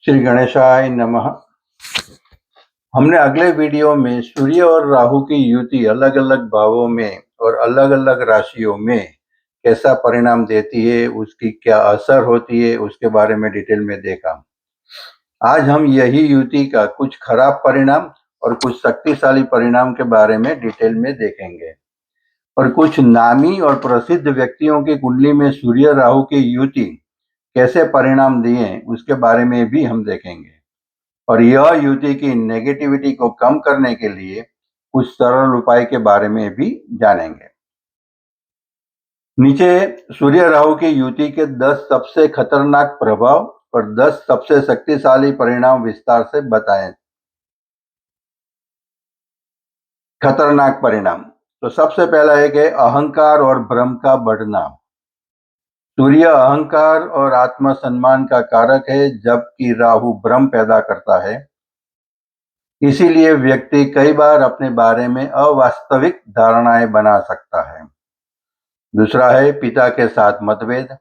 श्री गणेशाय नमः। हमने अगले वीडियो में सूर्य और राहु की युति अलग-अलग भावों में और अलग-अलग राशियों में कैसा परिणाम देती है, उसकी क्या असर होती है, उसके बारे में डिटेल में देखा। आज हम यही युति का कुछ खराब परिणाम और कुछ शक्तिशाली परिणाम के बारे में डिटेल में देखेंगे और कुछ नामी और प्रसिद्ध व्यक्तियों की कुंडली में सूर्य राहु की युति कैसे परिणाम दिए, उसके बारे में भी हम देखेंगे और यह युति की नेगेटिविटी को कम करने के लिए कुछ सरल उपाय के बारे में भी जानेंगे। नीचे सूर्य राहु की युति के 10 सबसे खतरनाक प्रभाव और 10 सबसे शक्तिशाली परिणाम विस्तार से बताएं। खतरनाक परिणाम तो सबसे पहला है कि अहंकार और भ्रम का बढ़ना। सूर्य अहंकार और आत्मसम्मान का कारक है, जबकि राहु भ्रम पैदा करता है। इसीलिए व्यक्ति कई बार अपने बारे में अवास्तविक धारणाएं बना सकता है। दूसरा है पिता के साथ मतभेद।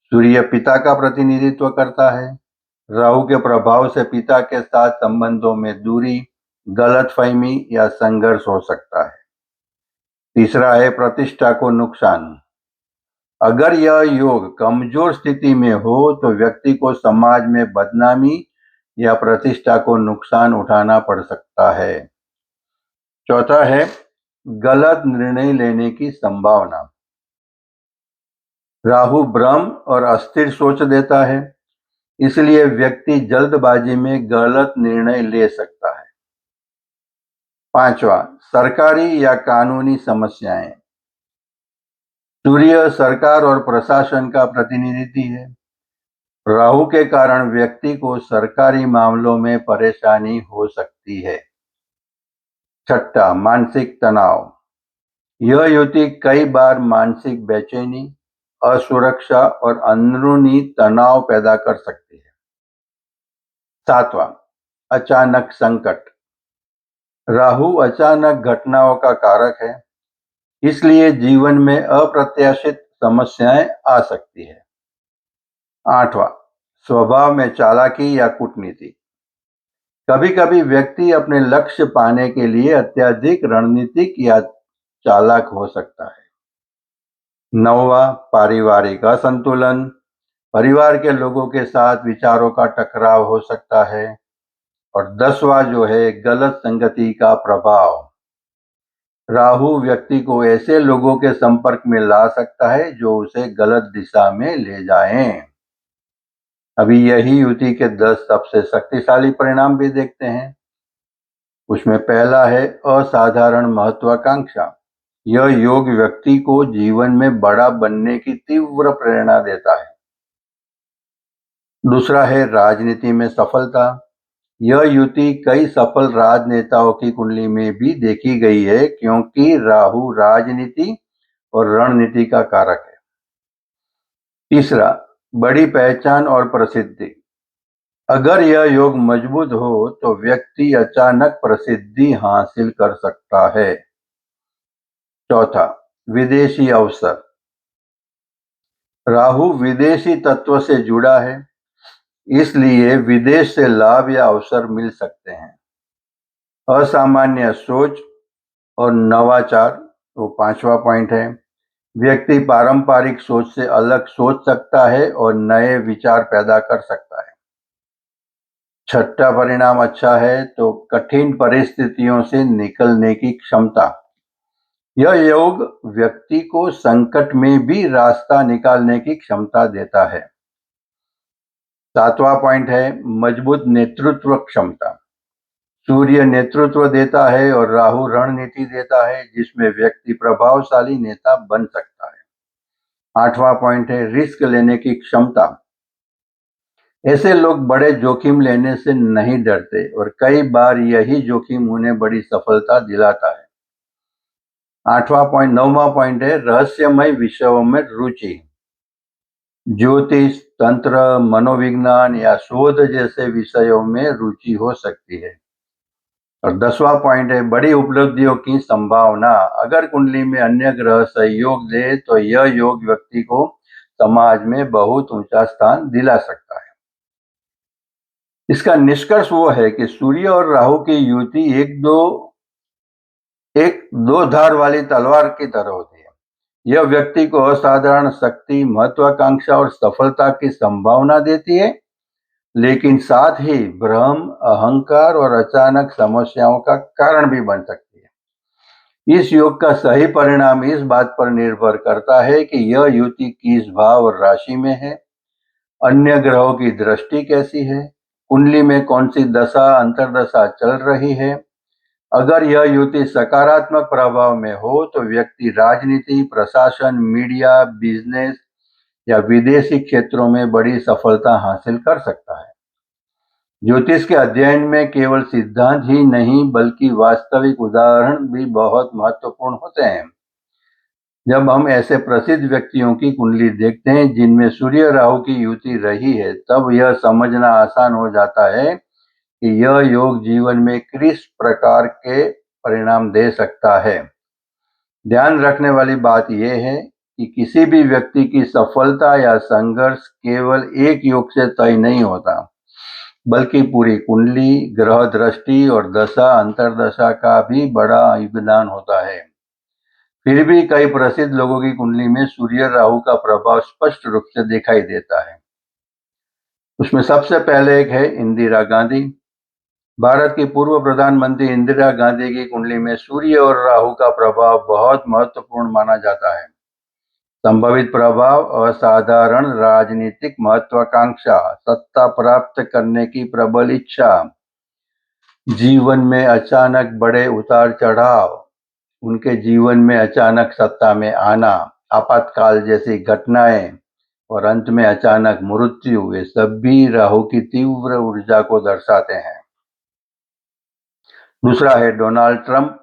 सूर्य पिता का प्रतिनिधित्व करता है। राहु के प्रभाव से पिता के साथ संबंधों में दूरी, गलतफहमी या संघर्ष हो सकता है। तीसरा है प्रतिष्ठा को नुकसान। अगर यह योग कमजोर स्थिति में हो तो व्यक्ति को समाज में बदनामी या प्रतिष्ठा को नुकसान उठाना पड़ सकता है। चौथा है गलत निर्णय लेने की संभावना। राहु भ्रम और अस्थिर सोच देता है, इसलिए व्यक्ति जल्दबाजी में गलत निर्णय ले सकता है। पांचवा, सरकारी या कानूनी समस्याएं। सूर्य सरकार और प्रशासन का प्रतिनिधि है। राहु के कारण व्यक्ति को सरकारी मामलों में परेशानी हो सकती है। छठा, मानसिक तनाव। यह युति कई बार मानसिक बेचैनी, असुरक्षा और अंदरूनी तनाव पैदा कर सकती है। सातवां, अचानक संकट। राहु अचानक घटनाओं का कारक है, इसलिए जीवन में अप्रत्याशित समस्याएं आ सकती है। आठवां, स्वभाव में चालाकी या कूटनीति। कभी-कभी व्यक्ति अपने लक्ष्य पाने के लिए अत्यधिक रणनीतिक या चालाक हो सकता है। नौवां, पारिवारिक असंतुलन। परिवार के लोगों के साथ विचारों का टकराव हो सकता है। और 10वां जो है गलत संगति का प्रभाव। राहु व्यक्ति को ऐसे लोगों के संपर्क में ला सकता है जो उसे गलत दिशा में ले जाएं। अभी यही युति के 10 सबसे शक्तिशाली परिणाम भी देखते हैं। उसमें पहला है असाधारण महत्वाकांक्षा। यह योग व्यक्ति को जीवन में बड़ा बनने की तीव्र प्रेरणा देता है। दूसरा है राजनीति में सफलता। यह युति कई सफल राजनेताओं की कुंडली में भी देखी गई है, क्योंकि राहु राजनीति और रणनीति का कारक है। तीसरा, बड़ी पहचान और प्रसिद्धि। अगर यह योग मजबूत हो तो व्यक्ति अचानक प्रसिद्धि हासिल कर सकता है। चौथा, विदेशी अवसर। राहु विदेशी तत्व से जुड़ा है, इसलिए विदेश से लाभ या अवसर मिल सकते हैं। असामान्य सोच और नवाचार, वो 5वां पॉइंट है। व्यक्ति पारंपरिक सोच से अलग सोच सकता है और नए विचार पैदा कर सकता है। छठा परिणाम अच्छा है तो कठिन परिस्थितियों से निकलने की क्षमता। यह योग व्यक्ति को संकट में भी रास्ता निकालने की क्षमता देता है। 7वां पॉइंट है मजबूत नेतृत्व क्षमता। सूर्य नेतृत्व देता है और राहु रणनीति देता है, जिसमें व्यक्ति प्रभावशाली नेता बन सकता है। 8वां पॉइंट है रिस्क लेने की क्षमता। ऐसे लोग बड़े जोखिम लेने से नहीं डरते और कई बार यही जोखिम उन्हें बड़ी सफलता दिलाता है। 9वां पॉइंट है रहस्यमय विषयों में रुचि। ज्योतिष, तंत्र, मनोविज्ञान या शोध जैसे विषयों में रुचि हो सकती है। और 10वां पॉइंट है बड़ी उपलब्धियों की संभावना। अगर कुंडली में अन्य ग्रह सहयोग दे तो यह योग व्यक्ति को समाज में बहुत ऊंचा स्थान दिला सकता है। इसका निष्कर्ष वो है कि सूर्य और राहु की युति एक दो धार वाली तलवार की तरह होती है। यह व्यक्ति को असाधारण शक्ति, महत्वाकांक्षा और सफलता की संभावना देती है, लेकिन साथ ही भ्रम, अहंकार और अचानक समस्याओं का कारण भी बन सकती है। इस योग का सही परिणाम इस बात पर निर्भर करता है कि यह युति किस भाव और राशि में है, अन्य ग्रहों की दृष्टि कैसी है, कुंडली में कौन सी दशा अंतर्दशा चल रही है। अगर यह युति सकारात्मक प्रभाव में हो तो व्यक्ति राजनीति, प्रशासन, मीडिया, बिजनेस या विदेशी क्षेत्रों में बड़ी सफलता हासिल कर सकता है। ज्योतिष के अध्ययन में केवल सिद्धांत ही नहीं बल्कि वास्तविक उदाहरण भी बहुत महत्वपूर्ण होते हैं। जब हम ऐसे प्रसिद्ध व्यक्तियों की कुंडली देखते हैं जिनमें सूर्य राहु की युति रही है, तब यह समझना आसान हो जाता है कि यह योग जीवन में किस प्रकार के परिणाम दे सकता है। ध्यान रखने वाली बात यह है कि किसी भी व्यक्ति की सफलता या संघर्ष केवल एक योग से तय नहीं होता, बल्कि पूरी कुंडली, ग्रह दृष्टि और दशा अंतर्दशा का भी बड़ा योगदान होता है। फिर भी कई प्रसिद्ध लोगों की कुंडली में सूर्य राहु का प्रभाव स्पष्ट रूप से दिखाई देता है। उसमें सबसे पहले एक है इंदिरा गांधी। भारत की पूर्व प्रधानमंत्री इंदिरा गांधी की कुंडली में सूर्य और राहु का प्रभाव बहुत महत्वपूर्ण माना जाता है। संभावित प्रभाव: असाधारण राजनीतिक महत्वाकांक्षा, सत्ता प्राप्त करने की प्रबल इच्छा, जीवन में अचानक बड़े उतार चढ़ाव, उनके जीवन में अचानक सत्ता में आना, आपातकाल जैसी घटनाएं और अंत में अचानक मृत्यु, ये सभी राहु की तीव्र ऊर्जा को दर्शाते हैं। दूसरा है डोनाल्ड ट्रंप।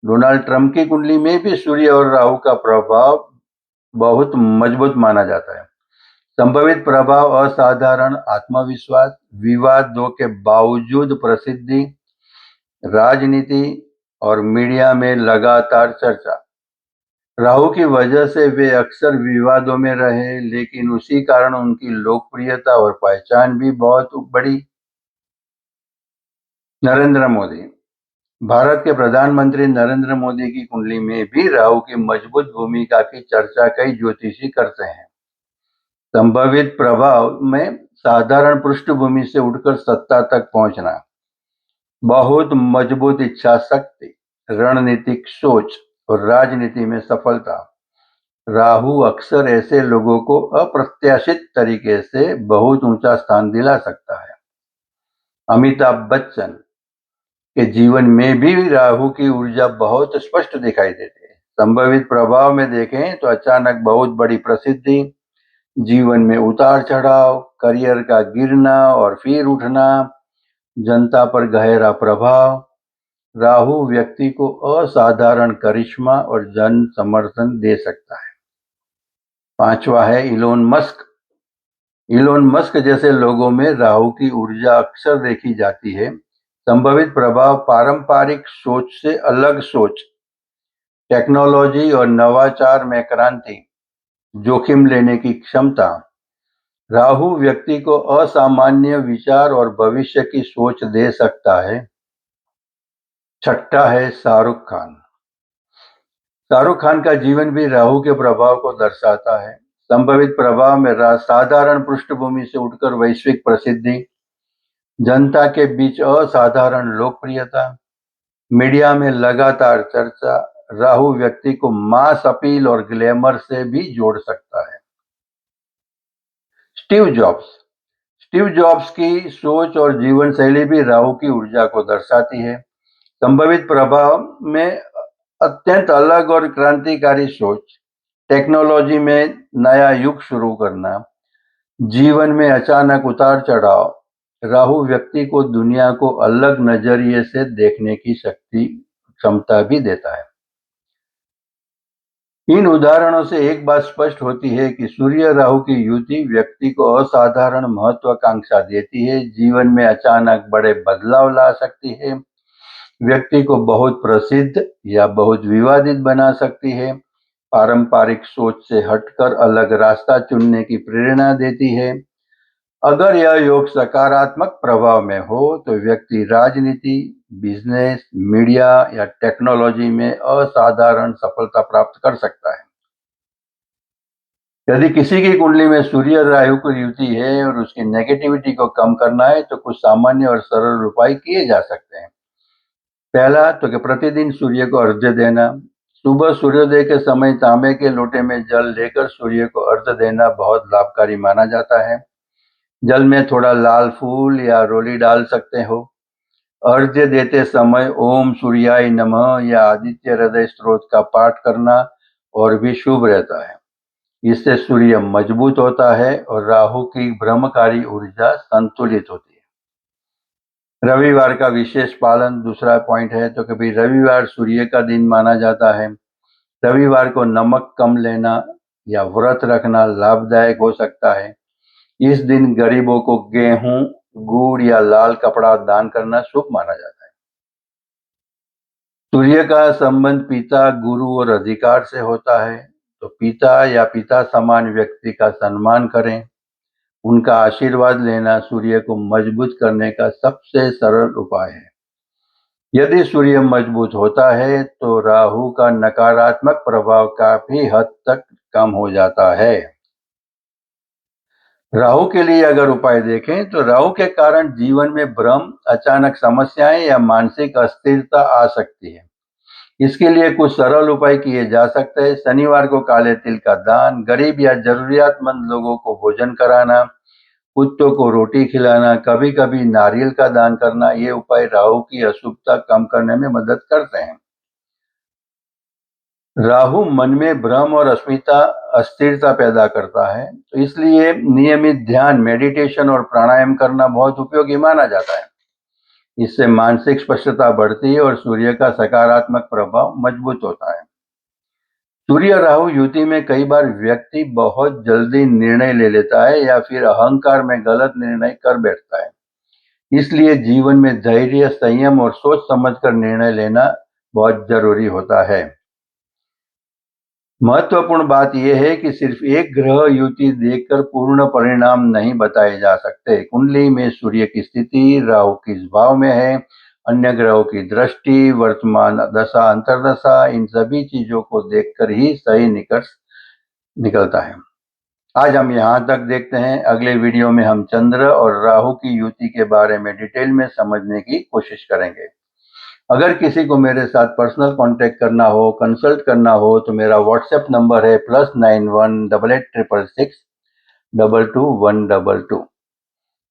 डोनाल्ड ट्रंप की कुंडली में भी सूर्य और राहु का प्रभाव बहुत मजबूत माना जाता है। संभावित प्रभाव: असाधारण आत्मविश्वास, विवादों के बावजूद प्रसिद्धि, राजनीति और मीडिया में लगातार चर्चा। राहु की वजह से वे अक्सर विवादों में रहे, लेकिन उसी कारण उनकी लोकप्रियता और पहचान भी बहुत बढ़ी। नरेंद्र मोदी। भारत के प्रधानमंत्री नरेंद्र मोदी की कुंडली में भी राहु की मजबूत भूमिका की चर्चा कई ज्योतिषी करते हैं। संभावित प्रभाव में साधारण पृष्ठभूमि से उठकर सत्ता तक पहुंचना, बहुत मजबूत इच्छा शक्ति, रणनीतिक सोच और राजनीति में सफलता। राहु अक्सर ऐसे लोगों को अप्रत्याशित तरीके से बहुत ऊंचा स्थान दिला सकता है। अमिताभ बच्चन के जीवन में भी राहु की ऊर्जा बहुत स्पष्ट दिखाई देती है। संभावित प्रभाव में देखें तो अचानक बहुत बड़ी प्रसिद्धि, जीवन में उतार चढ़ाव, करियर का गिरना और फिर उठना, जनता पर गहरा प्रभाव। राहु व्यक्ति को असाधारण करिश्मा और जन समर्थन दे सकता है। पांचवा है इलोन मस्क। इलोन मस्क जैसे लोगों में राहु की ऊर्जा अक्सर देखी जाती है। संभावित प्रभाव: पारंपरिक सोच से अलग सोच, टेक्नोलॉजी और नवाचार में क्रांति, जोखिम लेने की क्षमता। राहु व्यक्ति को असामान्य विचार और भविष्य की सोच दे सकता है। छठा है शाहरुख खान। शाहरुख खान का जीवन भी राहु के प्रभाव को दर्शाता है। संभावित प्रभाव में साधारण पृष्ठभूमि से उठकर वैश्विक प्रसिद्धि, जनता के बीच असाधारण लोकप्रियता, मीडिया में लगातार चर्चा। राहु व्यक्ति को मास अपील और ग्लैमर से भी जोड़ सकता है। Steve jobs. स्टीव जॉब्स की सोच और जीवन शैली भी राहु की ऊर्जा को दर्शाती है। संभावित प्रभाव में अत्यंत अलग और क्रांतिकारी सोच, टेक्नोलॉजी में नया युग शुरू करना, जीवन में अचानक उतार चढ़ाव। राहु व्यक्ति को दुनिया को अलग नजरिए से देखने की क्षमता भी देता है। इन उदाहरणों से एक बात स्पष्ट होती है कि सूर्य राहु की युति व्यक्ति को असाधारण महत्वाकांक्षा देती है, जीवन में अचानक बड़े बदलाव ला सकती है, व्यक्ति को बहुत प्रसिद्ध या बहुत विवादित बना सकती है, पारंपरिक सोच से हटकर अलग रास्ता चुनने की प्रेरणा देती है, अगर यह योग सकारात्मक प्रभाव में हो तो व्यक्ति राजनीति, बिजनेस, मीडिया या टेक्नोलॉजी में असाधारण सफलता प्राप्त कर सकता है। यदि किसी की कुंडली में सूर्य और राहु की युति है और उसकी नेगेटिविटी को कम करना है तो कुछ सामान्य और सरल उपाय किए जा सकते हैं। पहला तो कि प्रतिदिन सूर्य को अर्घ्य देना। सुबह सूर्योदय के समय तांबे के लोटे में जल लेकर सूर्य को अर्घ्य देना बहुत लाभकारी माना जाता है। जल में थोड़ा लाल फूल या रोली डाल सकते हो। अर्घ्य देते समय ओम सूर्याय नमः या आदित्य हृदय स्तोत्र का पाठ करना और भी शुभ रहता है। इससे सूर्य मजबूत होता है और राहु की भ्रमकारी ऊर्जा संतुलित होती है। रविवार का विशेष पालन दूसरा पॉइंट है तो कभी रविवार सूर्य का दिन माना जाता है। रविवार को नमक कम लेना या व्रत रखना लाभदायक हो सकता है। इस दिन गरीबों को गेहूं, गुड़ या लाल कपड़ा दान करना शुभ माना जाता है। सूर्य का संबंध पिता, गुरु और अधिकार से होता है, तो पिता या पिता समान व्यक्ति का सम्मान करें। उनका आशीर्वाद लेना सूर्य को मजबूत करने का सबसे सरल उपाय है। यदि सूर्य मजबूत होता है तो राहु का नकारात्मक प्रभाव काफी हद तक कम हो जाता है। राहु के लिए अगर उपाय देखें तो राहु के कारण जीवन में भ्रम, अचानक समस्याएं या मानसिक अस्थिरता आ सकती है। इसके लिए कुछ सरल उपाय किए जा सकते हैं। शनिवार को काले तिल का दान, गरीब या जरूरियातमंद लोगों को भोजन कराना, कुत्तों को रोटी खिलाना, कभी कभी नारियल का दान करना, ये उपाय राहु की अशुभता कम करने में मदद करते हैं। राहु मन में भ्रम और अस्थिरता पैदा करता है, तो इसलिए नियमित ध्यान, मेडिटेशन और प्राणायाम करना बहुत उपयोगी माना जाता है। इससे मानसिक स्पष्टता बढ़ती है और सूर्य का सकारात्मक प्रभाव मजबूत होता है। सूर्य राहु युति में कई बार व्यक्ति बहुत जल्दी निर्णय ले लेता है या फिर अहंकार में गलत निर्णय कर बैठता है। इसलिए जीवन में धैर्य, संयम और सोच समझकर निर्णय लेना बहुत जरूरी होता है। महत्वपूर्ण बात यह है कि सिर्फ एक ग्रह युति देखकर पूर्ण परिणाम नहीं बताए जा सकते। कुंडली में सूर्य की स्थिति, राहु किस भाव में है, अन्य ग्रहों की दृष्टि, वर्तमान दशा, अंतर्दशा, इन सभी चीजों को देखकर ही सही निष्कर्ष निकलता है। आज हम यहाँ तक देखते हैं। अगले वीडियो में हम चंद्र और राहु की युति के बारे में डिटेल में समझने की कोशिश करेंगे। अगर किसी को मेरे साथ पर्सनल कांटेक्ट करना हो, कंसल्ट करना हो तो मेरा व्हाट्सएप नंबर है +918866222122।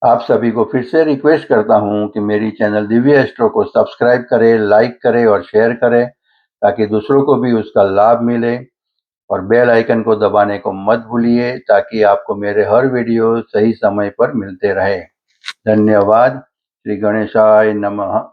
आप सभी को फिर से रिक्वेस्ट करता हूं कि मेरी चैनल दिव्य एस्ट्रो को सब्सक्राइब करें, लाइक करें और शेयर करें ताकि दूसरों को भी उसका लाभ मिले, और बेल आइकन को दबाने को मत भूलिए ताकि आपको मेरे हर वीडियो सही समय पर मिलते रहे। धन्यवाद। श्री गणेशाय नमः।